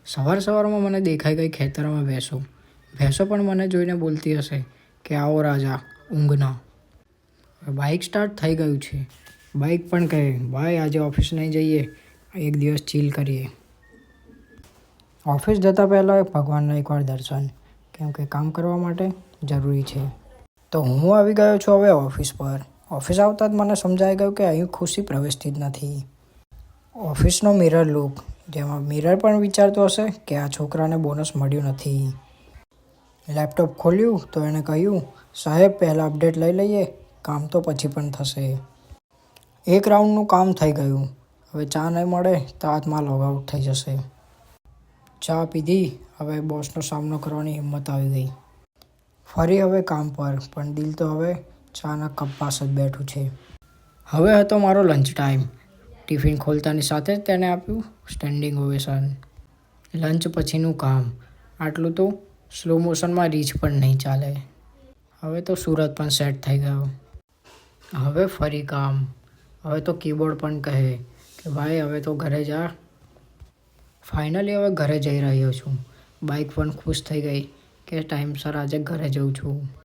સવારમાં મને દેખાઈ ગઈ ખેતરમાં ભેંસો. ભેંસો પણ મને જોઈને બોલતી હશે કે આવો રાજા, ઊંઘના. બાઇક સ્ટાર્ટ થઈ ગયું છે. બાઇક પણ કહે, ભાઈ આજે ઓફિસ નહીં જઈએ, એક દિવસ ચીલ કરીએ. ઓફિસ જતાં પહેલાં ભગવાનના એકવાર દર્શન, કેમ કે કામ કરવા માટે જરૂરી છે. તો હું આવી ગયો છું હવે ઓફિસ પર. ઓફિસ આવતા જ મને સમજાઈ ગયું કે અહીં ખુશી પ્રવેશતી જ નથી. ઓફિસનો મિરર લુક, જેમાં મિરર પણ વિચારતો હશે કે આ છોકરાને બોનસ મળ્યું નથી. લેપટોપ ખોલ્યું તો એણે કહ્યું, સાહેબ પહેલાં અપડેટ લઈ લઈએ, કામ તો પછી પણ થશે. એક રાઉન્ડનું કામ થઈ ગયું. હવે ચા નહીં મળે તો હાથમાં લોગઆઉટ થઈ જશે. ચા પીધી, હવે બોસનો સામનો કરવાની હિંમત આવી ગઈ. ફરી હવે કામ પર, પણ દિલ તો હવે ચાના કપ પાસે જ બેઠું છે. હવે હતો મારો લંચ ટાઈમ. ટિફિન ખોલતાની સાથે જ તેને આપ્યું સ્ટેન્ડિંગ ઓવેશન. લંચ પછીનું કામ, આટલું તો સ્લો મોશનમાં રીચ પણ નહીં ચાલે. હવે તો સુરત પણ સેટ થઈ ગયો. હવે ફરી કામ. હવે તો કીબોર્ડ પણ કહે કે ભાઈ હવે તો ઘરે જા. ફાઇનલી હવે ઘરે જઈ રહ્યો છું. બાઇક પણ ખુશ થઈ ગઈ કે ટાઈમસર આજે ઘરે જઉં છું.